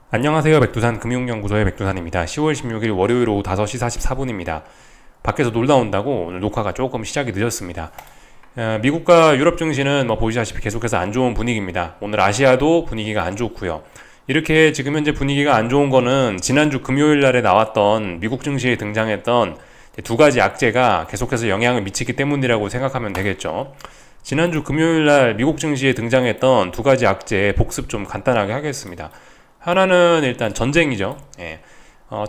안녕하세요. 백두산 금융연구소의 백두산입니다. 10월 16일 월요일 오후 5시 44분입니다. 밖에서 놀다 온다고 오늘 녹화가 조금 시작이 늦었습니다. 미국과 유럽 증시는 보시다시피 계속해서 안 좋은 분위기입니다. 오늘 아시아도 분위기가 안 좋고요. 이렇게 지금 현재 분위기가 안 좋은 거는 지난주 금요일 날에 나왔던 미국 증시에 등장했던 두 가지 악재가 계속해서 영향을 미치기 때문이라고 생각하면 되겠죠. 지난주 금요일 날 미국 증시에 등장했던 두 가지 악재 복습 좀 간단하게 하겠습니다. 하나는 일단 전쟁이죠.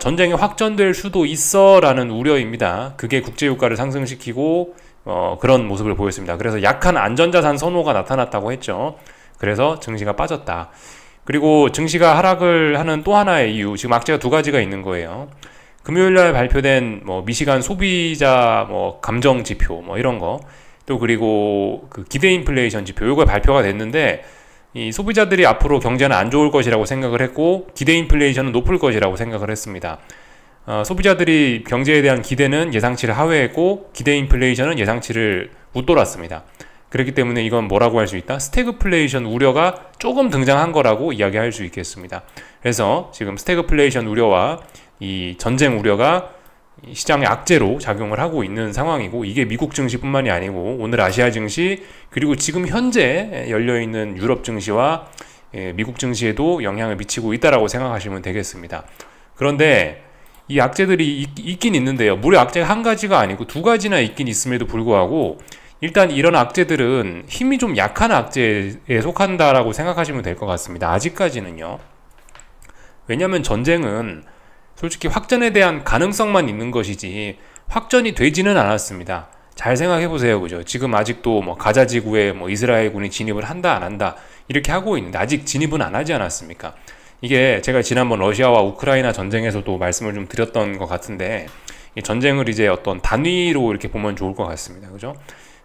전쟁이 확전될 수도 있어 라는 우려입니다. 그게 국제유가를 상승시키고 그런 모습을 보였습니다. 그래서 약한 안전자산 선호가 나타났다고 했죠. 그래서 증시가 빠졌다. 그리고 증시가 하락을 하는 또 하나의 이유, 지금 악재가 두 가지가 있는 거예요. 금요일날 발표된 미시간 소비자 감정 지표 이런 거, 또 그리고 그 기대 인플레이션 지표, 요거 발표가 됐는데 이 소비자들이 앞으로 경제는 안 좋을 것이라고 생각을 했고 기대 인플레이션은 높을 것이라고 생각을 했습니다. 소비자들이 경제에 대한 기대는 예상치를 하회했고 기대 인플레이션은 예상치를 웃돌았습니다. 그렇기 때문에 이건 뭐라고 할 수 있다? 스태그플레이션 우려가 조금 등장한 거라고 이야기할 수 있겠습니다. 그래서 지금 스태그플레이션 우려와 이 전쟁 우려가 시장의 악재로 작용을 하고 있는 상황이고, 이게 미국 증시뿐만이 아니고 오늘 아시아 증시, 그리고 지금 현재 열려있는 유럽 증시와 미국 증시에도 영향을 미치고 있다라고 생각하시면 되겠습니다. 그런데 이 악재들이 있긴 있는데요, 무려 악재가 한 가지가 아니고 두 가지나 있긴 있음에도 불구하고 일단 이런 악재들은 힘이 좀 약한 악재에 속한다라고 생각하시면 될 것 같습니다. 아직까지는요. 왜냐하면 전쟁은 솔직히 확전에 대한 가능성만 있는 것이지 확전이 되지는 않았습니다. 잘 생각해보세요. 그죠? 지금 아직도 가자 지구에 이스라엘군이 진입을 한다 안 한다 이렇게 하고 있는데 아직 진입은 안 하지 않았습니까? 이게 제가 지난번 러시아와 우크라이나 전쟁에서도 말씀을 좀 드렸던 것 같은데, 이 전쟁을 이제 어떤 단위로 이렇게 보면 좋을 것 같습니다. 그죠?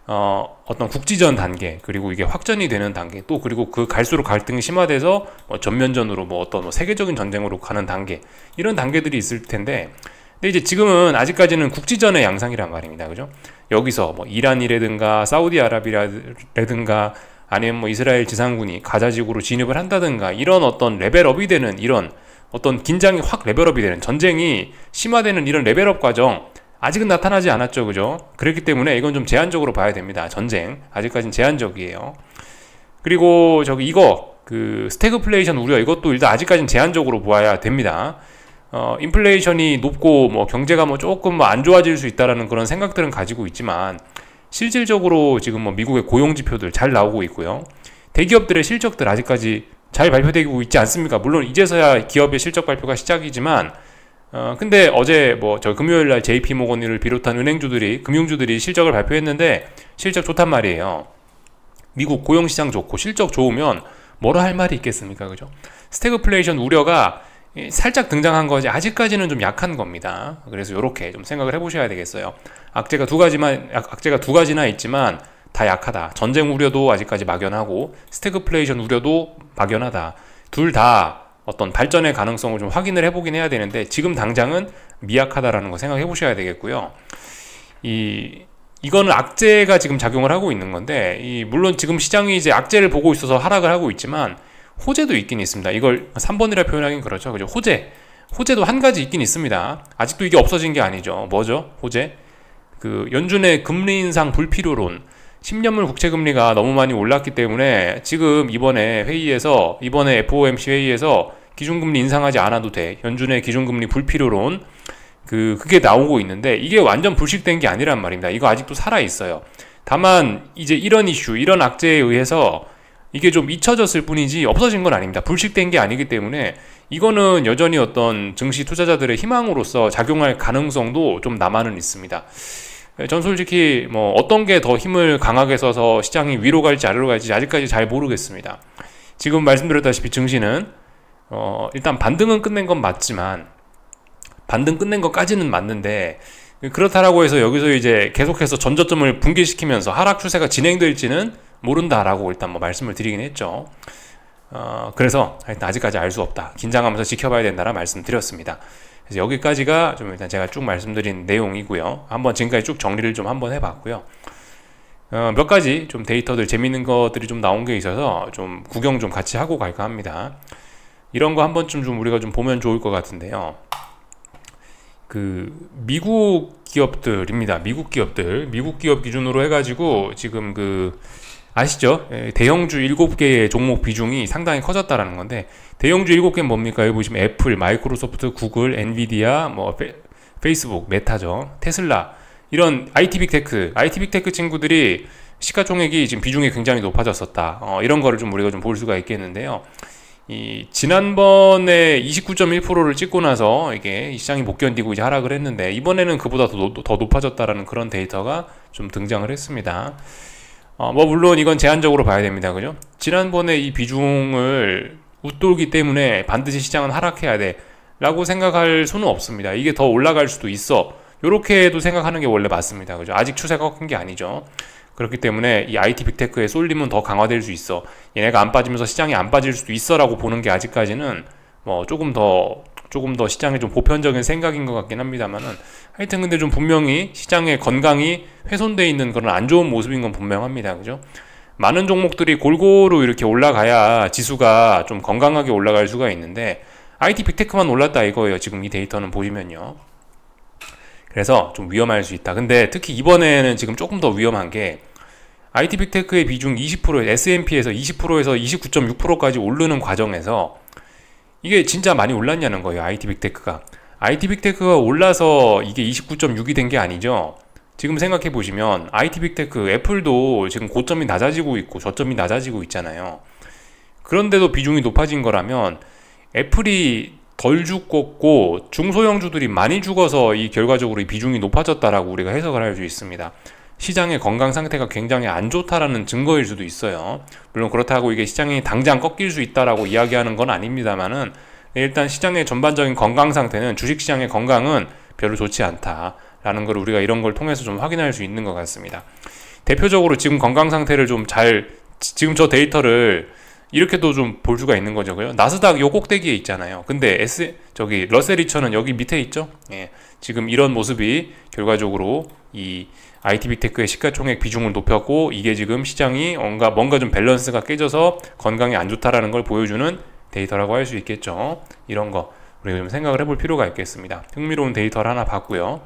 어떤 국지전 단계, 그리고 이게 확전이 되는 단계, 또 그리고 그 갈수록 갈등이 심화돼서 전면전으로 어떤 세계적인 전쟁으로 가는 단계, 이런 단계들이 있을 텐데, 근데 이제 지금은 아직까지는 국지전의 양상이란 말입니다. 그죠? 여기서 이란이라든가 사우디아라비아라든가 아니면 이스라엘 지상군이 가자지구로 진입을 한다든가, 이런 어떤 레벨업이 되는, 이런 어떤 긴장이 확 레벨업이 되는, 전쟁이 심화되는 이런 레벨업 과정, 아직은 나타나지 않았죠. 그죠? 그렇기 때문에 이건 좀 제한적으로 봐야 됩니다. 전쟁 아직까지는 제한적이에요. 그리고 이거 스태그플레이션 우려, 이것도 일단 아직까지는 제한적으로 보아야 됩니다. 인플레이션이 높고 경제가 조금 안 좋아질 수 있다라는 그런 생각들은 가지고 있지만, 실질적으로 지금 미국의 고용 지표들 잘 나오고 있고요. 대기업들의 실적들 아직까지 잘 발표되고 있지 않습니까? 물론 이제서야 기업의 실적 발표가 시작이지만, 근데 어제 금요일날 JP모건을 비롯한 금융주들이 실적을 발표했는데 실적 좋단 말이에요. 미국 고용시장 좋고 실적 좋으면 뭐라 할 말이 있겠습니까? 그죠? 스태그플레이션 우려가 살짝 등장한 거지 아직까지는 좀 약한 겁니다. 그래서 이렇게 좀 생각을 해보셔야 되겠어요. 악재가 두 가지나 있지만 다 약하다. 전쟁 우려도 아직까지 막연하고 스태그플레이션 우려도 막연하다. 둘 다 어떤 발전의 가능성을 좀 확인을 해보긴 해야 되는데 지금 당장은 미약하다라는 거 생각해 보셔야 되겠고요. 이거는 악재가 지금 작용을 하고 있는 건데, 물론 지금 시장이 이제 악재를 보고 있어서 하락을 하고 있지만 호재도 있긴 있습니다. 이걸 3번이라 표현하긴 그렇죠. 그죠? 호재도 한 가지 있긴 있습니다. 아직도 이게 없어진 게 아니죠. 뭐죠? 호재? 연준의 금리 인상 불필요론, 10년물 국채금리가 너무 많이 올랐기 때문에 지금 이번에 FOMC 회의에서 기준금리 인상하지 않아도 돼. 연준의 기준금리 불필요론, 그게 나오고 있는데 이게 완전 불식된 게 아니란 말입니다. 이거 아직도 살아있어요. 다만 이제 이런 이슈, 이런 악재에 의해서 이게 좀 잊혀졌을 뿐이지 없어진 건 아닙니다. 불식된 게 아니기 때문에 이거는 여전히 어떤 증시 투자자들의 희망으로서 작용할 가능성도 좀 남아는 있습니다. 전 솔직히 어떤 게 더 힘을 강하게 써서 시장이 위로 갈지 아래로 갈지 아직까지 잘 모르겠습니다. 지금 말씀드렸다시피 증시는 일단 반등은 끝낸 건 맞지만, 반등 끝낸 것까지는 맞는데 그렇다라고 해서 여기서 이제 계속해서 전저점을 붕괴시키면서 하락 추세가 진행될지는 모른다라고 일단 말씀을 드리긴 했죠. 그래서 일단 아직까지 알 수 없다. 긴장하면서 지켜봐야 된다라 말씀드렸습니다. 그래서 여기까지가 좀 일단 제가 쭉 말씀드린 내용이고요. 한번 지금까지 쭉 정리를 좀 한번 해봤고요. 몇 가지 좀 데이터들, 재밌는 것들이 좀 나온 게 있어서 좀 구경 좀 같이 하고 갈까 합니다. 이런 거 한 번쯤 좀 우리가 좀 보면 좋을 것 같은데요. 그 미국 기업들입니다. 미국 기업 기준으로 해가지고 지금 그 아시죠? 대형주 7개의 종목 비중이 상당히 커졌다라는 건데, 대형주 7개는 뭡니까? 여기 보시면 애플, 마이크로소프트, 구글, 엔비디아, 뭐 페이스북, 메타죠, 테슬라, 이런 IT 빅테크 친구들이 시가총액이 지금 비중이 굉장히 높아졌었다. 이런 거를 좀 우리가 좀 볼 수가 있겠는데요. 이 지난번에 29.1%를 찍고 나서 이게 이 시장이 못 견디고 이제 하락을 했는데, 이번에는 그보다 더 높아졌다라는 그런 데이터가 좀 등장을 했습니다. 뭐 물론 이건 제한적으로 봐야 됩니다. 그죠? 지난번에 이 비중을 웃돌기 때문에 반드시 시장은 하락해야 돼 라고 생각할 수는 없습니다. 이게 더 올라갈 수도 있어, 요렇게도 생각하는 게 원래 맞습니다. 그죠? 아직 추세가 꺾인 게 아니죠. 그렇기 때문에 이 IT 빅테크의 쏠림은 더 강화될 수 있어, 얘네가 안 빠지면서 시장이 안 빠질 수도 있어 라고 보는 게 아직까지는 뭐 조금 더 시장의 좀 보편적인 생각인 것 같긴 합니다만은, 하여튼 근데 좀 분명히 시장의 건강이 훼손되어 있는 그런 안 좋은 모습인 건 분명합니다. 그죠? 많은 종목들이 골고루 이렇게 올라가야 지수가 좀 건강하게 올라갈 수가 있는데, IT 빅테크만 올랐다 이거예요. 지금 이 데이터는 보시면요. 그래서 좀 위험할 수 있다. 근데 특히 이번에는 지금 조금 더 위험한 게, IT 빅테크의 비중 20%, S&P에서 20%에서 29.6%까지 오르는 과정에서 이게 진짜 많이 올랐냐는 거예요. IT 빅테크가 올라서 이게 29.6이 된 게 아니죠. 지금 생각해 보시면 IT 빅테크, 애플도 지금 고점이 낮아지고 있고 저점이 낮아지고 있잖아요. 그런데도 비중이 높아진 거라면 애플이 덜 죽었고 중소형주들이 많이 죽어서 이 결과적으로 이 비중이 높아졌다라고 우리가 해석을 할 수 있습니다. 시장의 건강 상태가 굉장히 안 좋다라는 증거일 수도 있어요. 물론 그렇다고 이게 시장이 당장 꺾일 수 있다라고 이야기하는 건 아닙니다만은, 일단 시장의 전반적인 건강 상태는, 주식시장의 건강은 별로 좋지 않다라는 걸 우리가 이런 걸 통해서 좀 확인할 수 있는 것 같습니다. 대표적으로 지금 건강 상태를 지금 저 데이터를 이렇게도 좀 볼 수가 있는 거죠. 나스닥 요 꼭대기에 있잖아요. 근데 러셀 2000은 여기 밑에 있죠. 예, 지금 이런 모습이 결과적으로 이 IT 빅테크의 시가총액 비중을 높였고, 이게 지금 시장이 뭔가 좀 밸런스가 깨져서 건강이 안 좋다라는 걸 보여주는 데이터라고 할 수 있겠죠. 이런 거 우리가 좀 생각을 해볼 필요가 있겠습니다. 흥미로운 데이터를 하나 봤고요.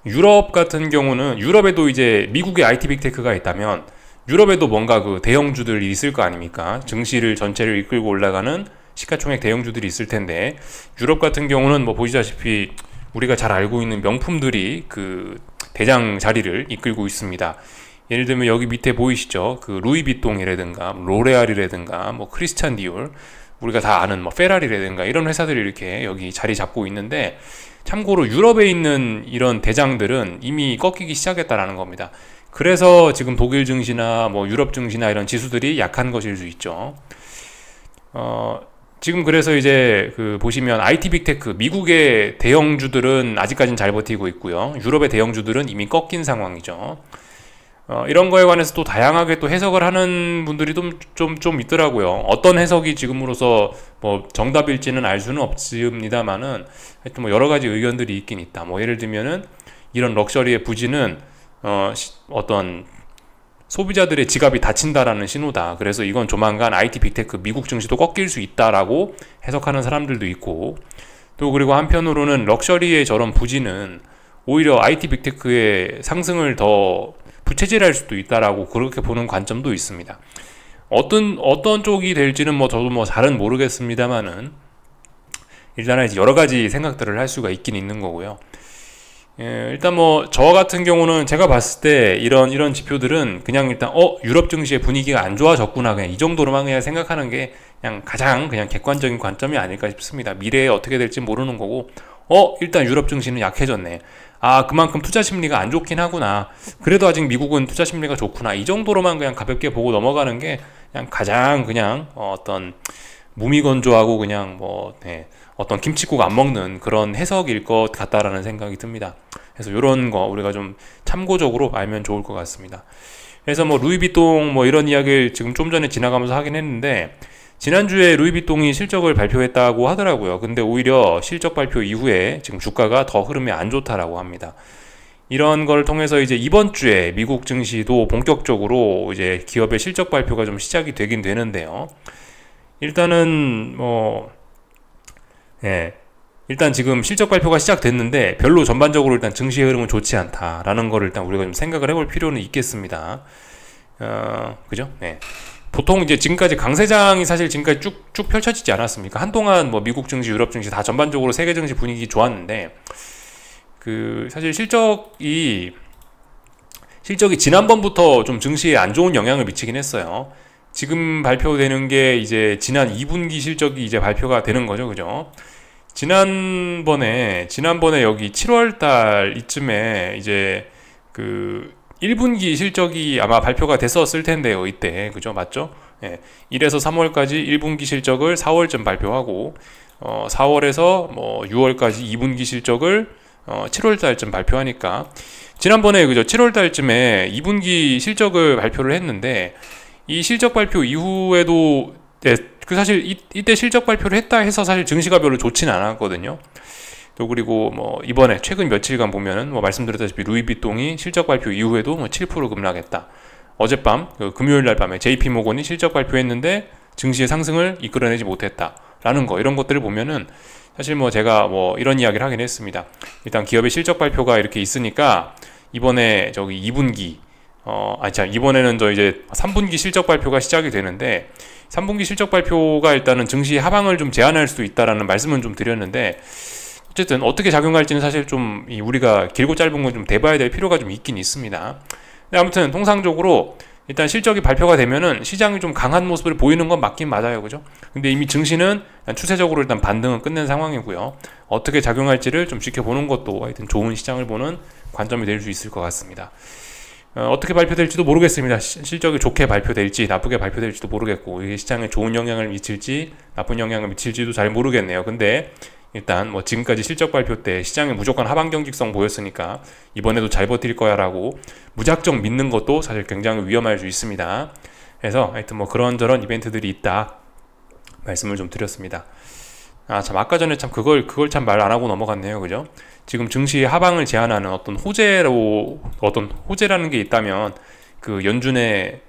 유럽 같은 경우는, 유럽에도 이제 미국의 IT 빅테크가 있다면 유럽에도 뭔가 그 대형주들이 있을 거 아닙니까? 증시를 전체를 이끌고 올라가는 시가총액 대형주들이 있을 텐데, 유럽 같은 경우는 뭐 보시다시피 우리가 잘 알고 있는 명품들이 그 대장 자리를 이끌고 있습니다. 예를 들면 여기 밑에 보이시죠? 그 루이비통이라든가 로레알이라든가 뭐 크리스찬 디올, 우리가 다 아는 뭐 페라리라든가 이런 회사들이 이렇게 여기 자리 잡고 있는데, 참고로 유럽에 있는 이런 대장들은 이미 꺾이기 시작했다라는 겁니다. 그래서 지금 독일 증시나 뭐 유럽 증시나 이런 지수들이 약한 것일 수 있죠. 지금 그래서 이제 그 보시면 IT 빅테크, 미국의 대형주들은 아직까지는 잘 버티고 있고요. 유럽의 대형주들은 이미 꺾인 상황이죠. 이런 거에 관해서 또 다양하게 또 해석을 하는 분들이 좀 있더라고요. 어떤 해석이 지금으로서 뭐 정답일지는 알 수는 없습니다만은, 하여튼 뭐 여러 가지 의견들이 있긴 있다. 뭐 예를 들면은 이런 럭셔리의 부진은 어떤 소비자들의 지갑이 닫힌다라는 신호다. 그래서 이건 조만간 IT 빅테크 미국 증시도 꺾일 수 있다라고 해석하는 사람들도 있고, 또 그리고 한편으로는 럭셔리의 저런 부진은 오히려 IT 빅테크의 상승을 더 부채질할 수도 있다라고 그렇게 보는 관점도 있습니다. 어떤 쪽이 될지는 뭐 저도 뭐 잘은 모르겠습니다만은, 일단은 이제 여러 가지 생각들을 할 수가 있긴 있는 거고요. 예, 일단 뭐 저 같은 경우는 제가 봤을 때 이런 지표들은 그냥 일단 유럽 증시의 분위기가 안 좋아졌구나, 그냥 이 정도로만 그냥 생각하는 게 그냥 가장 그냥 객관적인 관점이 아닐까 싶습니다. 미래에 어떻게 될지 모르는 거고, 일단 유럽 증시는 약해졌네, 그만큼 투자 심리가 안 좋긴 하구나, 그래도 아직 미국은 투자 심리가 좋구나, 이 정도로만 그냥 가볍게 보고 넘어가는 게 그냥 가장 그냥 어떤 무미건조하고 그냥 어떤 김칫국 안 먹는 그런 해석일 것 같다라는 생각이 듭니다. 그래서 이런 거 우리가 좀 참고적으로 알면 좋을 것 같습니다. 그래서 뭐 루이비통 뭐 이런 이야기를 지금 좀 전에 지나가면서 하긴 했는데, 지난주에 루이비통이 실적을 발표했다고 하더라고요. 근데 오히려 실적 발표 이후에 지금 주가가 더 흐름이 안 좋다라고 합니다. 이런 걸 통해서 이제 이번 주에 미국 증시도 본격적으로 이제 기업의 실적 발표가 좀 시작이 되긴 되는데요. 일단은 예, 일단 지금 실적 발표가 시작됐는데 별로 전반적으로 일단 증시의 흐름은 좋지 않다라는 거를 일단 우리가 좀 생각을 해볼 필요는 있겠습니다. 그죠? 네. 보통 이제 지금까지 강세장이 사실 지금까지 쭉 펼쳐지지 않았습니까? 한동안 뭐 미국 증시, 유럽 증시 다 전반적으로 세계 증시 분위기 좋았는데 사실 실적이 지난번부터 좀 증시에 안 좋은 영향을 미치긴 했어요. 지금 발표되는 게 이제 지난 2분기 실적이 이제 발표가 되는 거죠, 그죠? 지난번에 여기 7월달 이쯤에 이제 1분기 실적이 아마 발표가 됐었을 텐데요, 이때. 그죠? 맞죠? 예. 1에서 3월까지 1분기 실적을 4월쯤 발표하고, 4월에서 뭐 6월까지 2분기 실적을 7월달쯤 발표하니까, 지난번에 그죠? 7월달쯤에 2분기 실적을 발표를 했는데, 이 실적 발표 이후에도, 네, 사실 이때 실적 발표를 했다 해서 사실 증시가 별로 좋지는 않았거든요. 또 그리고 뭐 이번에 최근 며칠간 보면은 뭐 말씀드렸다시피 루이비통이 실적 발표 이후에도 뭐 7% 급락했다. 어젯밤 금요일 날 밤에 JP모건이 실적 발표했는데 증시의 상승을 이끌어내지 못했다라는 거, 이런 것들을 보면은 사실 뭐 제가 뭐 이런 이야기를 하긴 했습니다. 일단 기업의 실적 발표가 이렇게 있으니까 이번에 저기 2분기 이번에는 이제 3분기 실적 발표가 시작이 되는데 3분기 실적 발표가 일단은 증시 하방을 좀 제한할 수도 있다라는 말씀은 좀 드렸는데, 어쨌든 어떻게 작용할지는 사실 좀 우리가 길고 짧은 건 좀 대봐야 될 필요가 좀 있긴 있습니다. 근데 아무튼 통상적으로 일단 실적이 발표가 되면은 시장이 좀 강한 모습을 보이는 건 맞긴 맞아요, 그죠? 근데 이미 증시는 추세적으로 일단 반등은 끝낸 상황이고요. 어떻게 작용할지를 좀 지켜보는 것도 하여튼 좋은 시장을 보는 관점이 될 수 있을 것 같습니다. 어떻게 발표될지도 모르겠습니다. 실적이 좋게 발표될지 나쁘게 발표될지도 모르겠고, 이게 시장에 좋은 영향을 미칠지 나쁜 영향을 미칠지도 잘 모르겠네요. 근데 일단 뭐 지금까지 실적 발표 때 시장에 무조건 하방 경직성 보였으니까 이번에도 잘 버틸 거야 라고 무작정 믿는 것도 사실 굉장히 위험할 수 있습니다. 그래서 하여튼 뭐 그런저런 이벤트들이 있다 말씀을 좀 드렸습니다. 참 아까 전에 참 그걸 참 말 안 하고 넘어갔네요, 그죠? 지금 증시 하방을 제한하는 어떤 호재라는 게 있다면 연준의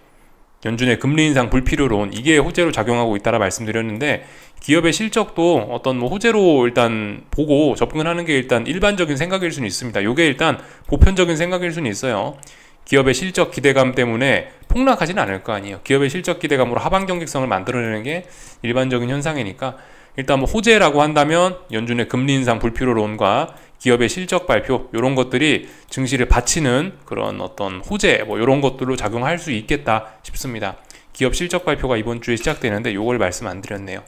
금리 인상 불필요론, 이게 호재로 작용하고 있다라 말씀드렸는데, 기업의 실적도 어떤 뭐 호재로 일단 보고 접근을 하는 게 일단 일반적인 생각일 수는 있습니다. 요게 일단 보편적인 생각일 수는 있어요. 기업의 실적 기대감 때문에 폭락하지는 않을 거 아니에요. 기업의 실적 기대감으로 하방 경직성을 만들어내는 게 일반적인 현상이니까, 일단 뭐 호재라고 한다면 연준의 금리 인상 불필요론과 기업의 실적 발표, 이런 것들이 증시를 받치는 그런 어떤 호재, 뭐 이런 것들로 작용할 수 있겠다 싶습니다. 기업 실적 발표가 이번 주에 시작되는데 요걸 말씀 안 드렸네요.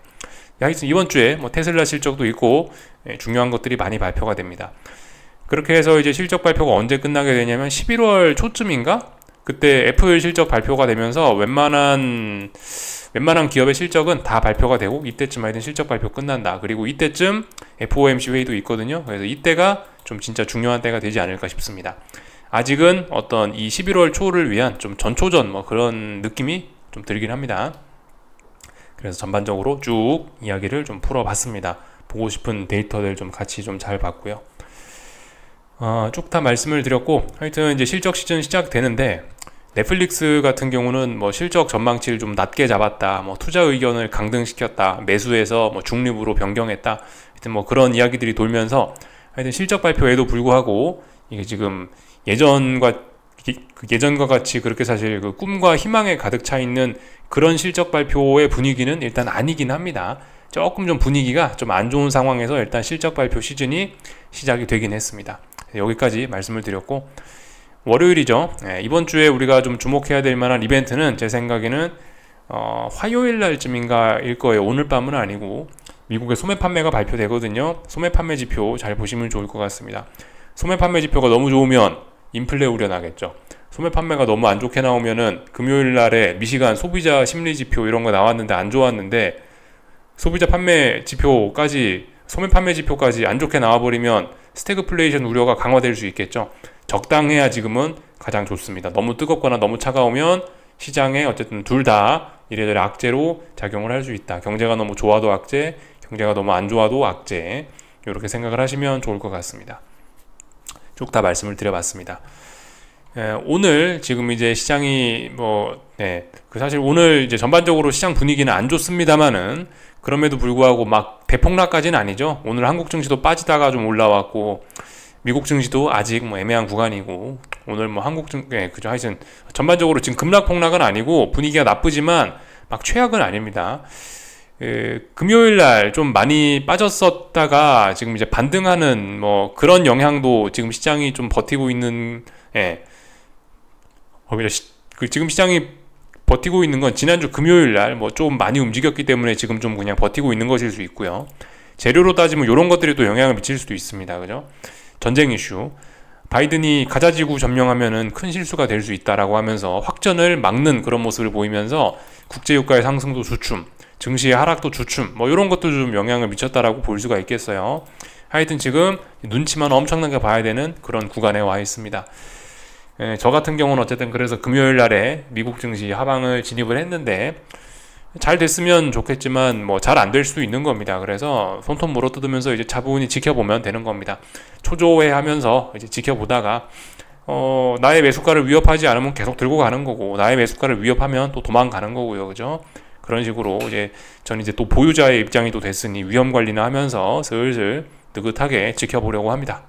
하여튼 이번 주에 뭐 테슬라 실적도 있고 중요한 것들이 많이 발표가 됩니다. 그렇게 해서 이제 실적 발표가 언제 끝나게 되냐면 11월 초쯤인가? 그때 애플 실적 발표가 되면서 웬만한 기업의 실적은 다 발표가 되고, 이때쯤 하여튼 실적 발표 끝난다. 그리고 이때쯤 FOMC 회의도 있거든요. 그래서 이때가 좀 진짜 중요한 때가 되지 않을까 싶습니다. 아직은 어떤 이 11월 초를 위한 좀 전초전 뭐 그런 느낌이 좀 들긴 합니다. 그래서 전반적으로 쭉 이야기를 좀 풀어봤습니다. 보고 싶은 데이터들 좀 같이 좀 잘 봤고요. 쭉 다 말씀을 드렸고, 하여튼 이제 실적 시즌 시작되는데, 넷플릭스 같은 경우는 뭐 실적 전망치를 좀 낮게 잡았다, 뭐 투자 의견을 강등시켰다, 매수해서 뭐 중립으로 변경했다, 하여튼 뭐 그런 이야기들이 돌면서 하여튼 실적 발표에도 불구하고 이게 지금 예전과 같이 그렇게 사실 꿈과 희망에 가득 차 있는 그런 실적 발표의 분위기는 일단 아니긴 합니다. 조금 좀 분위기가 좀 안 좋은 상황에서 일단 실적 발표 시즌이 시작이 되긴 했습니다. 여기까지 말씀을 드렸고, 월요일이죠. 이번 주에 우리가 좀 주목해야 될 만한 이벤트는 제 생각에는 화요일 날쯤인가 일 거예요. 오늘 밤은 아니고 미국의 소매 판매가 발표되거든요. 소매 판매 지표 잘 보시면 좋을 것 같습니다. 소매 판매 지표가 너무 좋으면 인플레 우려 나겠죠. 소매 판매가 너무 안 좋게 나오면은 금요일 날에 미시간 소비자 심리 지표 이런 거 나왔는데 안 좋았는데, 소비자 판매 지표까지 소매 판매 지표까지 안 좋게 나와버리면 스태그플레이션 우려가 강화될 수 있겠죠. 적당해야 지금은 가장 좋습니다. 너무 뜨겁거나 너무 차가우면 시장에 어쨌든 둘 다 이래저래 악재로 작용을 할 수 있다. 경제가 너무 좋아도 악재, 경제가 너무 안 좋아도 악재, 이렇게 생각을 하시면 좋을 것 같습니다. 쭉 다 말씀을 드려봤습니다. 오늘 지금 이제 시장이 사실 오늘 이제 전반적으로 시장 분위기는 안 좋습니다만은 그럼에도 불구하고 막 대폭락까지는 아니죠. 오늘 한국 증시도 빠지다가 좀 올라왔고 미국 증시도 아직 뭐 애매한 구간이고 오늘 뭐 그죠. 하여튼 전반적으로 지금 급락 폭락은 아니고 분위기가 나쁘지만 막 최악은 아닙니다. 금요일 날 좀 많이 빠졌었다가 지금 이제 반등하는 뭐 그런 영향도 지금 시장이 좀 버티고 있는 지금 시장이 버티고 있는 건 지난주 금요일 날 뭐 좀 많이 움직였기 때문에 지금 좀 그냥 버티고 있는 것일 수 있고요. 재료로 따지면 이런 것들이 또 영향을 미칠 수도 있습니다. 그죠? 전쟁 이슈. 바이든이 가자지구 점령하면은 큰 실수가 될 수 있다라고 하면서 확전을 막는 그런 모습을 보이면서 국제유가의 상승도 주춤, 증시의 하락도 주춤, 뭐 이런 것도 좀 영향을 미쳤다라고 볼 수가 있겠어요. 하여튼 지금 눈치만 엄청나게 봐야 되는 그런 구간에 와 있습니다. 저 같은 경우는 어쨌든 그래서 금요일 날에 미국 증시 하방을 진입을 했는데 잘 됐으면 좋겠지만 뭐 잘 안 될 수도 있는 겁니다. 그래서 손톱 물어뜯으면서 이제 차분히 지켜보면 되는 겁니다. 초조해하면서 이제 지켜보다가 나의 매수가를 위협하지 않으면 계속 들고 가는 거고 나의 매수가를 위협하면 또 도망가는 거고요. 그죠? 그런 식으로 전 이제 또 보유자의 입장이 또 됐으니 위험 관리나 하면서 슬슬 느긋하게 지켜보려고 합니다.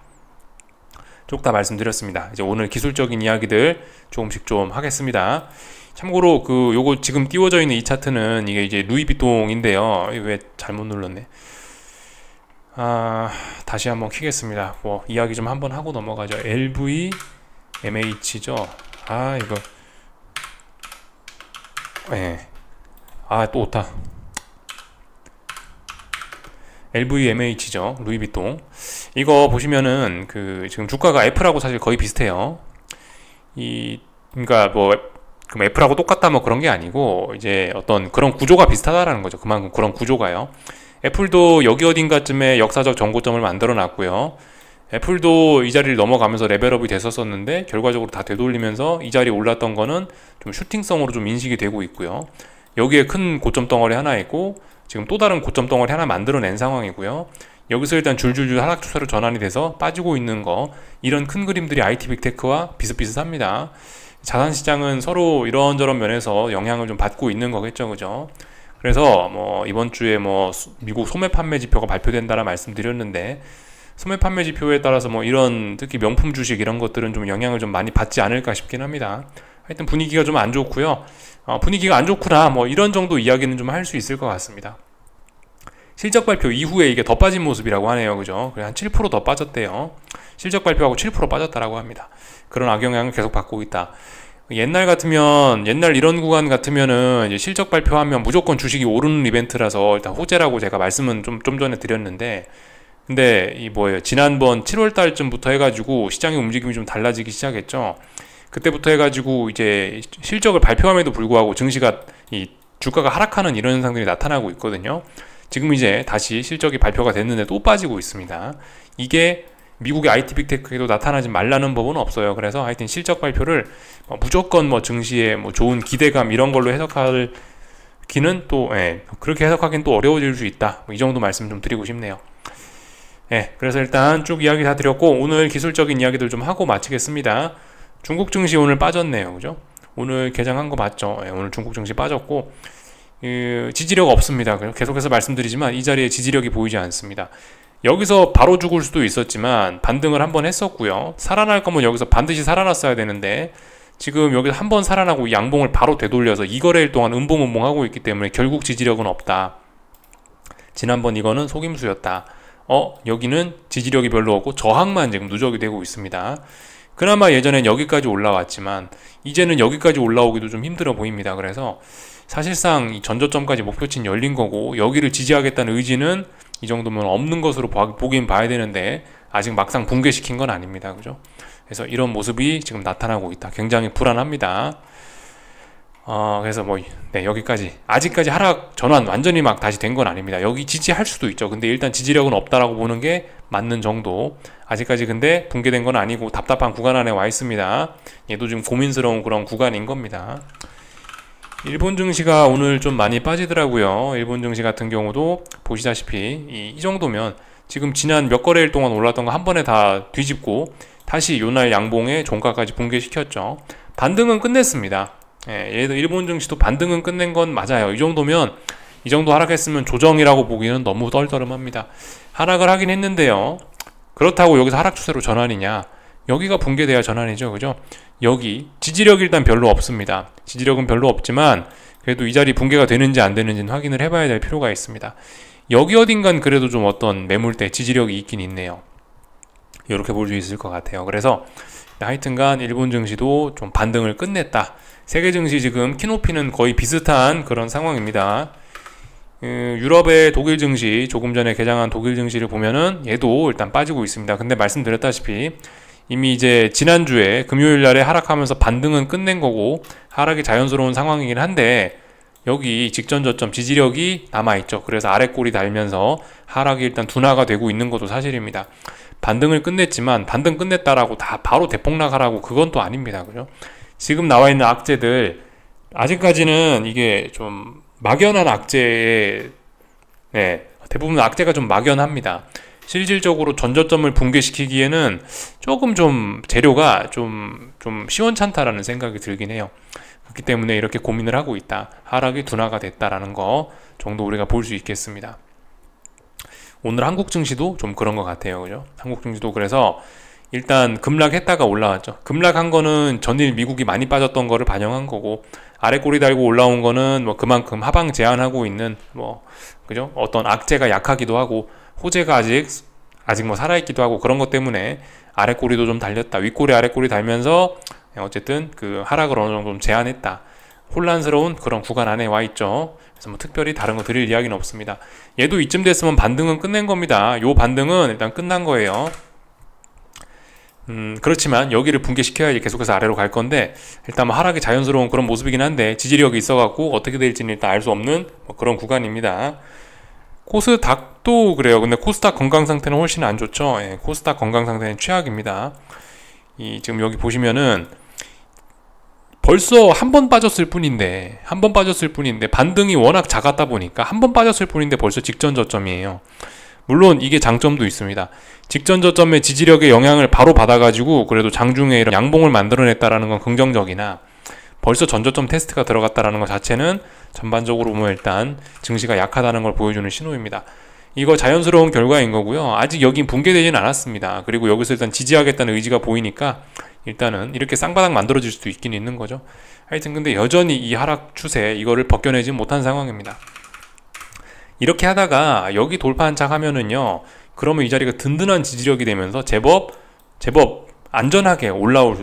쭉 다 말씀드렸습니다. 이제 오늘 기술적인 이야기들 조금씩 좀 하겠습니다. 참고로 요거 지금 띄워져 있는 이 차트는 이게 이제 루이비통인데요. 왜 잘못 눌렀네. 다시 한번 키겠습니다. 뭐 이야기 좀 한번 하고 넘어가죠. LVMH죠. 이거 또 오타. LVMH죠. 루이비통. 이거 보시면은 지금 주가가 애플하고 사실 거의 비슷해요. 그러니까 뭐 그럼 애플하고 똑같다 뭐 그런 게 아니고 이제 어떤 그런 구조가 비슷하다라는 거죠. 그만큼 그런 구조가요. 애플도 여기 어딘가쯤에 역사적 정고점을 만들어 놨고요. 애플도 이 자리를 넘어가면서 레벨업이 됐었었는데 결과적으로 다 되돌리면서 이 자리에 올랐던 거는 좀 슈팅성으로 좀 인식이 되고 있고요. 여기에 큰 고점 덩어리 하나 있고 지금 또 다른 고점 덩어리 하나 만들어낸 상황이고요. 여기서 일단 줄줄줄 하락 추세로 전환이 돼서 빠지고 있는 거, 이런 큰 그림들이 IT 빅테크와 비슷비슷합니다. 자산시장은 서로 이런저런 면에서 영향을 좀 받고 있는 거겠죠. 그죠? 그래서 뭐 이번 주에 뭐 미국 소매 판매 지표가 발표된다라 말씀드렸는데 소매 판매 지표에 따라서 뭐 이런 특히 명품 주식 이런 것들은 좀 영향을 좀 많이 받지 않을까 싶긴 합니다. 하여튼 분위기가 좀 안 좋고요. 분위기가 안 좋구나 뭐 이런 정도 이야기는 좀 할 수 있을 것 같습니다. 실적 발표 이후에 이게 더 빠진 모습이라고 하네요. 그죠? 한 7% 더 빠졌대요. 실적 발표하고 7% 빠졌다라고 합니다. 그런 악영향을 계속 받고 있다. 옛날 이런 구간 같으면은 이제 실적 발표하면 무조건 주식이 오르는 이벤트라서 일단 호재라고 제가 말씀은 좀 전에 드렸는데, 근데 지난번 7월 달쯤부터 해가지고 시장의 움직임이 좀 달라지기 시작했죠. 그때부터 해가지고 이제 실적을 발표함에도 불구하고 증시가 주가가 하락하는 이런 현상들이 나타나고 있거든요. 지금 이제 다시 실적이 발표가 됐는데 또 빠지고 있습니다. 이게 미국의 IT 빅테크에도 나타나지 말라는 법은 없어요. 그래서 하여튼 실적 발표를 무조건 증시에 좋은 기대감 이런 걸로 해석하기는 또 그렇게 해석하기는 또 어려워질 수 있다. 이 정도 말씀 좀 드리고 싶네요. 그래서 일단 쭉 이야기 다 드렸고 오늘 기술적인 이야기들 좀 하고 마치겠습니다. 중국 증시 오늘 빠졌네요. 그죠? 오늘 개장한 거 맞죠? 오늘 중국 증시 빠졌고 지지력 없습니다. 계속해서 말씀드리지만 이 자리에 지지력이 보이지 않습니다. 여기서 바로 죽을 수도 있었지만 반등을 한번 했었고요. 살아날 거면 여기서 반드시 살아났어야 되는데 지금 여기서 한번 살아나고 양봉을 바로 되돌려서 2거래일 동안 음봉 하고 있기 때문에 결국 지지력은 없다. 지난번 이거는 속임수였다. 여기는 지지력이 별로 없고 저항만 지금 누적이 되고 있습니다. 그나마 예전엔 여기까지 올라왔지만 이제는 여기까지 올라오기도 좀 힘들어 보입니다. 그래서 사실상 이 전저점까지 목표치는 열린 거고 여기를 지지하겠다는 의지는 이 정도면 없는 것으로 보긴 봐야 되는데 아직 막상 붕괴시킨 건 아닙니다. 그죠? 그래서 이런 모습이 지금 나타나고 있다. 굉장히 불안합니다. 그래서 여기까지 아직까지 하락 전환 완전히 막 다시 된 건 아닙니다. 여기 지지할 수도 있죠. 근데 일단 지지력은 없다라고 보는 게 맞는 정도. 아직까지 근데 붕괴된 건 아니고 답답한 구간 안에 와 있습니다. 얘도 좀 고민스러운 그런 구간인 겁니다. 일본 증시가 오늘 좀 많이 빠지더라고요. 일본 증시 같은 경우도 보시다시피 이 정도면 지금 지난 몇 거래일 동안 올랐던 거 한 번에 다 뒤집고 다시 요날 양봉에 종가까지 붕괴시켰죠. 반등은 끝냈습니다. 얘도 일본 증시도 반등은 끝낸 건 맞아요. 이 정도면, 이 정도 하락했으면 조정이라고 보기는 너무 떨떠름합니다. 하락을 하긴 했는데요. 그렇다고 여기서 하락 추세로 전환이냐? 여기가 붕괴돼야 전환이죠. 그죠? 여기 지지력이 일단 별로 없습니다. 지지력은 별로 없지만 그래도 이 자리 붕괴가 되는지 안 되는지는 확인을 해봐야 될 필요가 있습니다. 여기 어딘간 그래도 좀 어떤 매물대 지지력이 있긴 있네요. 이렇게 볼 수 있을 것 같아요. 그래서 하여튼간 일본 증시도 좀 반등을 끝냈다. 세계 증시 지금 키높이는 거의 비슷한 그런 상황입니다. 유럽의 독일 증시, 조금 전에 개장한 독일 증시를 보면은 얘도 일단 빠지고 있습니다. 근데 말씀드렸다시피 이미 이제 지난주에 금요일 날에 하락하면서 반등은 끝낸 거고 하락이 자연스러운 상황이긴 한데 여기 직전 저점 지지력이 남아있죠. 그래서 아래 꼬리 달면서 하락이 일단 둔화가 되고 있는 것도 사실입니다. 반등을 끝냈지만 반등 끝냈다라고 다 바로 대폭락하라고 그건 또 아닙니다. 그죠? 지금 나와 있는 악재들 아직까지는 이게 좀 막연한 악재에 대부분 악재가 좀 막연합니다. 실질적으로 전저점을 붕괴시키기에는 조금 좀 재료가 좀 시원찮다라는 생각이 들긴 해요. 그렇기 때문에 이렇게 고민을 하고 있다. 하락이 둔화가 됐다라는 거 정도 우리가 볼 수 있겠습니다. 오늘 한국 증시도 좀 그런 것 같아요. 그죠? 한국 증시도 그래서 일단 급락했다가 올라왔죠. 급락한 거는 전일 미국이 많이 빠졌던 거를 반영한 거고 아래 꼬리 달고 올라온 거는 뭐 그만큼 하방 제한하고 있는 그죠? 어떤 악재가 약하기도 하고 호재가 아직 뭐 살아있기도 하고 그런 것 때문에 아래 꼬리도 좀 달렸다. 윗꼬리 아래 꼬리 달면서 어쨌든 그 하락을 어느 정도 좀 제한했다. 혼란스러운 그런 구간 안에 와 있죠. 그래서 뭐 특별히 다른 거 드릴 이야기는 없습니다. 얘도 이쯤 됐으면 반등은 끝낸 겁니다. 요 반등은 일단 끝난 거예요. 그렇지만 여기를 붕괴시켜야지 계속해서 아래로 갈 건데 일단 뭐 하락이 자연스러운 그런 모습이긴 한데 지지력이 있어갖고 어떻게 될지는 일단 알 수 없는 뭐 그런 구간입니다. 코스닥도 그래요. 근데 코스닥 건강 상태는 훨씬 안 좋죠. 코스닥 건강 상태는 최악입니다. 지금 여기 보시면은 벌써 한 번 빠졌을 뿐인데 반등이 워낙 작았다 보니까 한 번 빠졌을 뿐인데 벌써 직전 저점이에요. 물론 이게 장점도 있습니다. 직전 저점의 지지력의 영향을 바로 받아가지고 그래도 장중에 이런 양봉을 만들어냈다라는 건 긍정적이나 벌써 전저점 테스트가 들어갔다라는 것 자체는 전반적으로 보면 일단 증시가 약하다는 걸 보여주는 신호입니다. 이거 자연스러운 결과인 거고요. 아직 여긴 붕괴되지는 않았습니다. 그리고 여기서 일단 지지하겠다는 의지가 보이니까 일단은 이렇게 쌍바닥 만들어질 수도 있긴 있는 거죠. 하여튼 근데 여전히 이 하락 추세 이거를 벗겨내지 못한 상황입니다. 이렇게 하다가 여기 돌파 한착 하면은요, 그러면 이 자리가 든든한 지지력이 되면서 제법 안전하게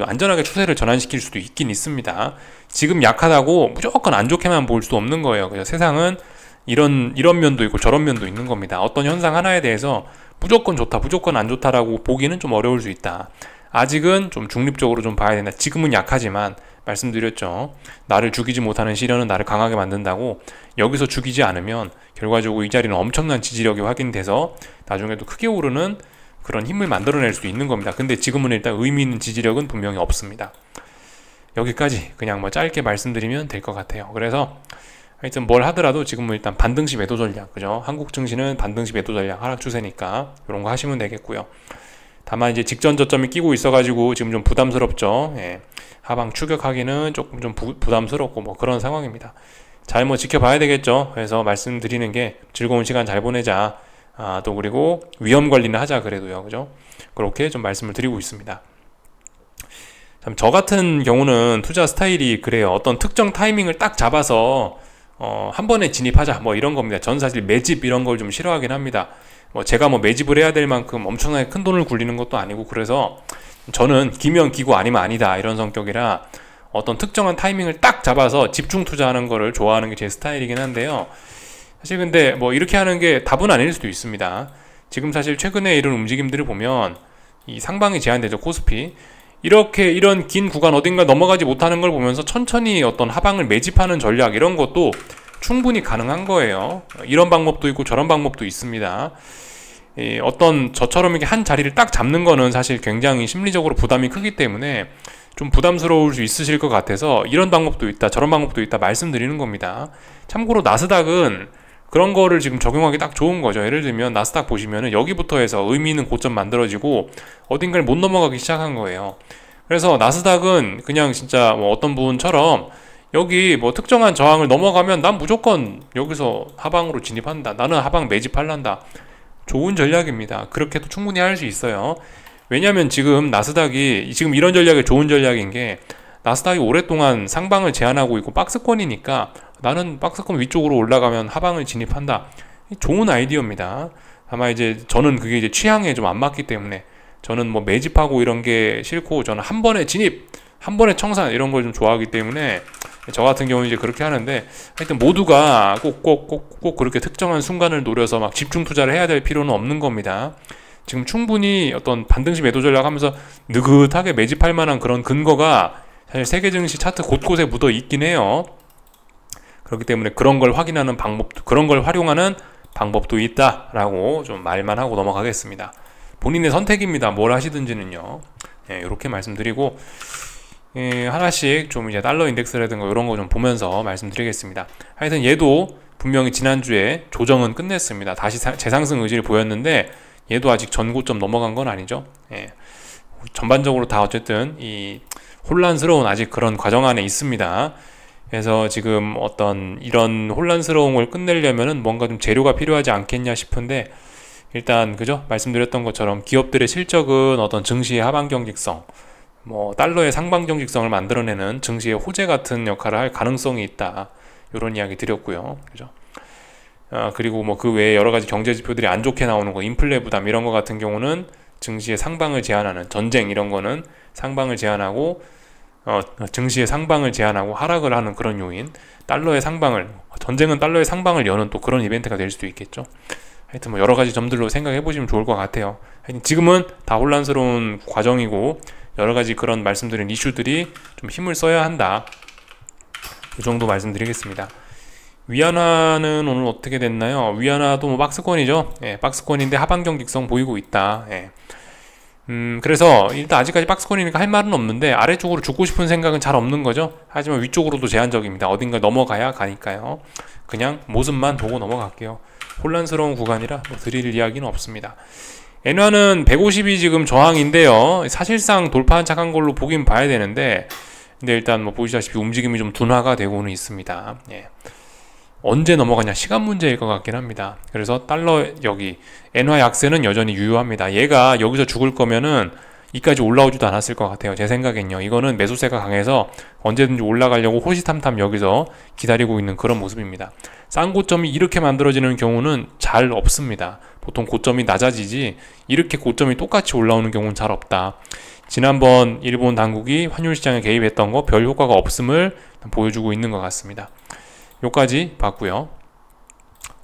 안전하게 추세를 전환시킬 수도 있긴 있습니다. 지금 약하다고 무조건 안 좋게만 볼 수도 없는 거예요. 그래서 세상은 이런 면도 있고 저런 면도 있는 겁니다. 어떤 현상 하나에 대해서 무조건 좋다, 무조건 안 좋다라고 보기는 좀 어려울 수 있다. 아직은 좀 중립적으로 좀 봐야 된다. 지금은 약하지만 말씀드렸죠. 나를 죽이지 못하는 시련은 나를 강하게 만든다고. 여기서 죽이지 않으면 결과적으로 이 자리는 엄청난 지지력이 확인돼서 나중에도 크게 오르는 그런 힘을 만들어낼 수 있는 겁니다. 근데 지금은 일단 의미 있는 지지력은 분명히 없습니다. 여기까지 그냥 뭐 짧게 말씀드리면 될 것 같아요. 그래서 하여튼 뭘 하더라도 지금은 일단 반등시 매도 전략, 그죠? 한국 증시는 반등시 매도 전략, 하락 추세니까 이런 거 하시면 되겠고요. 다만 이제 직전 저점이 끼고 있어가지고 지금 좀 부담스럽죠. 하방 추격하기는 조금 좀 부담스럽고 뭐 그런 상황입니다. 잘 뭐 지켜봐야 되겠죠. 그래서 말씀드리는 게 즐거운 시간 잘 보내자. 또 그리고 위험 관리는 하자 그래도요, 그죠? 그렇게 좀 말씀을 드리고 있습니다. 참 저 같은 경우는 투자 스타일이 그래요. 어떤 특정 타이밍을 딱 잡아서 한 번에 진입하자 뭐 이런 겁니다. 전 사실 매집 이런 걸 좀 싫어하긴 합니다. 제가 매집을 해야 될 만큼 엄청나게 큰 돈을 굴리는 것도 아니고, 그래서 저는 기면 기고 아니면 아니다 이런 성격이라 어떤 특정한 타이밍을 딱 잡아서 집중 투자하는 거를 좋아하는 게 제 스타일이긴 한데요. 사실 근데 이렇게 하는 게 답은 아닐 수도 있습니다. 지금 사실 최근에 이런 움직임들을 보면 이 상방이 제한되죠. 코스피 이런 긴 구간 어딘가 넘어가지 못하는 걸 보면서 천천히 어떤 하방을 매집하는 전략 이런 것도 충분히 가능한 거예요. 이런 방법도 있고 저런 방법도 있습니다. 어떤 저처럼 이렇게 한 자리를 딱 잡는 거는 사실 굉장히 심리적으로 부담이 크기 때문에 좀 부담스러울 수 있으실 것 같아서 이런 방법도 있다 저런 방법도 있다 말씀드리는 겁니다. 참고로 나스닥은 그런 거를 지금 적용하기 딱 좋은 거죠. 예를 들면 나스닥 보시면은 여기부터 해서 의미 있는 고점 만들어지고 어딘가를 못 넘어가기 시작한 거예요. 그래서 나스닥은 그냥 진짜 뭐 어떤 분처럼 여기 뭐 특정한 저항을 넘어가면 난 무조건 여기서 하방으로 진입한다, 나는 하방 매집할란다, 좋은 전략입니다. 그렇게도 충분히 할 수 있어요. 왜냐면 지금 나스닥이 지금 이런 전략이 좋은 전략인 게, 나스닥이 오랫동안 상방을 제한하고 있고 박스권이니까 나는 박스권 위쪽으로 올라가면 하방을 진입한다, 좋은 아이디어입니다. 다만 이제 저는 그게 이제 취향에 좀 안 맞기 때문에, 저는 뭐 매집하고 이런 게 싫고, 저는 한 번에 진입, 한 번에 청산 이런 걸 좀 좋아하기 때문에 저 같은 경우는 이제 그렇게 하는데, 하여튼 모두가 꼭 그렇게 특정한 순간을 노려서 막 집중 투자를 해야 될 필요는 없는 겁니다. 지금 충분히 어떤 반등시 매도 전략 하면서 느긋하게 매집할 만한 그런 근거가 사실 세계 증시 차트 곳곳에 묻어 있긴 해요. 그렇기 때문에 그런 걸 확인하는 방법도, 그런 걸 활용하는 방법도 있다라고 좀 말만 하고 넘어가겠습니다. 본인의 선택입니다. 뭘 하시든지는요. 이렇게 말씀드리고, 하나씩 좀 이제 달러 인덱스라든가 이런 거 좀 보면서 말씀드리겠습니다. 하여튼 얘도 분명히 지난주에 조정은 끝냈습니다. 다시 재상승 의지를 보였는데 얘도 아직 전고점 넘어간 건 아니죠. 전반적으로 다 어쨌든 이 혼란스러운 아직 그런 과정 안에 있습니다. 그래서 지금 어떤 이런 혼란스러움을 끝내려면은 뭔가 좀 재료가 필요하지 않겠냐 싶은데, 일단 그죠? 말씀드렸던 것처럼 기업들의 실적은 어떤 증시의 하방 경직성, 뭐 달러의 상방 경직성을 만들어내는 증시의 호재 같은 역할을 할 가능성이 있다, 이런 이야기 드렸고요. 그죠? 그리고 뭐 그 외에 여러 가지 경제 지표들이 안 좋게 나오는 거, 인플레 부담 이런 거 같은 경우는 증시의 상방을 제한하는, 전쟁 이런 거는 상방을 제한하고 증시의 상방을 제한하고 하락을 하는 그런 요인, 달러의 상방을, 전쟁은 달러의 상방을 여는 또 그런 이벤트가 될 수도 있겠죠. 하여튼 뭐 여러 가지 점들로 생각해 보시면 좋을 것 같아요. 하여튼 지금은 다 혼란스러운 과정이고 여러 가지 그런 말씀드린 이슈들이 좀 힘을 써야 한다, 이 정도 말씀드리겠습니다. 위안화는 오늘 어떻게 됐나요? 위안화도 뭐 박스권이죠. 박스권인데 하방 경직성 보이고 있다. 그래서 일단 아직까지 박스권이니까 할 말은 없는데 아래쪽으로 죽고 싶은 생각은 잘 없는 거죠. 하지만 위쪽으로도 제한적입니다. 어딘가 넘어가야 가니까요. 그냥 모습만 보고 넘어갈게요. 혼란스러운 구간이라 뭐 드릴 이야기는 없습니다. 엔화는 150이 지금 저항인데요. 사실상 돌파한 척한 걸로 보긴 봐야 되는데, 근데 일단 뭐 보시다시피 움직임이 좀 둔화가 되고는 있습니다. 언제 넘어가냐 시간 문제일 것 같긴 합니다. 그래서 달러 여기 엔화 약세는 여전히 유효합니다. 얘가 여기서 죽을 거면은 이까지 올라오지도 않았을 것 같아요. 제 생각엔요. 이거는 매수세가 강해서 언제든지 올라가려고 호시탐탐 여기서 기다리고 있는 그런 모습입니다. 싼 고점이 이렇게 만들어지는 경우는 잘 없습니다. 보통 고점이 낮아지지 이렇게 고점이 똑같이 올라오는 경우는 잘 없다. 지난번 일본 당국이 환율 시장에 개입했던 거 별 효과가 없음을 보여주고 있는 것 같습니다. 요까지 봤고요.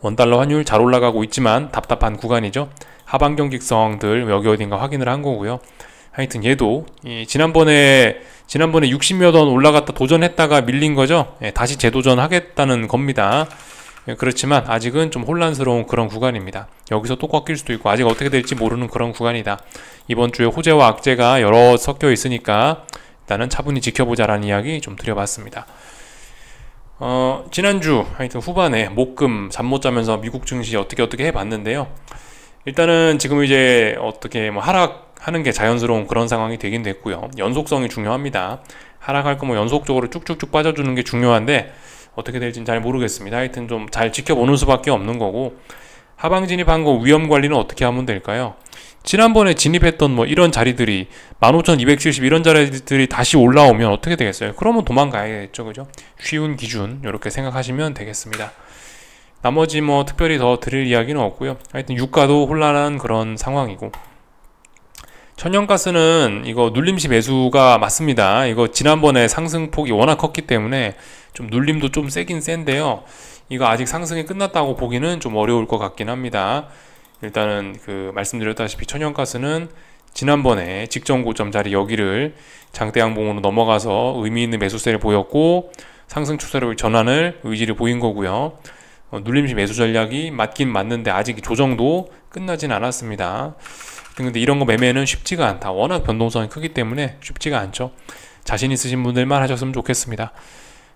원달러 환율 잘 올라가고 있지만 답답한 구간이죠. 하방 경직성들 여기 어딘가 확인을 한 거고요. 하여튼 얘도 지난번에 60몇 원 올라갔다 도전했다가 밀린 거죠. 다시 재도전 하겠다는 겁니다. 그렇지만 아직은 좀 혼란스러운 그런 구간입니다. 여기서 또 꺾일 수도 있고 아직 어떻게 될지 모르는 그런 구간이다. 이번 주에 호재와 악재가 여러 섞여 있으니까 일단은 차분히 지켜보자라는 이야기 좀 드려봤습니다. 지난주 하여튼 후반에 목금 잠 못 자면서 미국 증시 어떻게 해봤는데요. 일단은 지금 이제 어떻게 뭐 하락하는 게 자연스러운 그런 상황이 되긴 됐고요. 연속성이 중요합니다. 하락할 거면 연속적으로 쭉쭉쭉 빠져주는 게 중요한데 어떻게 될지는 잘 모르겠습니다. 하여튼 좀 잘 지켜보는 수밖에 없는 거고, 하방 진입한 거 위험 관리는 어떻게 하면 될까요? 지난번에 진입했던 뭐 이런 자리들이 15,270 이런 자리들이 다시 올라오면 어떻게 되겠어요? 그러면 도망가야겠죠, 그죠? 쉬운 기준 이렇게 생각하시면 되겠습니다. 나머지 뭐 특별히 더 드릴 이야기는 없고요. 하여튼 유가도 혼란한 그런 상황이고, 천연가스는 이거 눌림시 매수가 맞습니다. 이거 지난번에 상승폭이 워낙 컸기 때문에 좀 눌림도 좀 세긴 센데요. 이거 아직 상승이 끝났다고 보기는 좀 어려울 것 같긴 합니다. 일단은 그 말씀드렸다시피 천연가스는 지난번에 직전 고점 자리 여기를 장대 양봉으로 넘어가서 의미 있는 매수세를 보였고 상승 추세로 전환을 의지를 보인 거고요. 눌림시 매수 전략이 맞긴 맞는데 아직 조정도 끝나진 않았습니다. 근데 이런 거 매매는 쉽지가 않다. 워낙 변동성이 크기 때문에 쉽지가 않죠. 자신 있으신 분들만 하셨으면 좋겠습니다.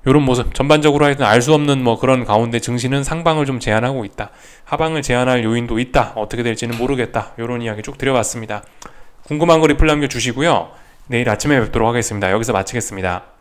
요런 모습 전반적으로 하여튼 알 수 없는 뭐 그런 가운데 증시는 상방을 좀 제한하고 있다. 하방을 제한할 요인도 있다. 어떻게 될지는 모르겠다. 요런 이야기 쭉 드려봤습니다. 궁금한 거 리플 남겨주시고요. 내일 아침에 뵙도록 하겠습니다. 여기서 마치겠습니다.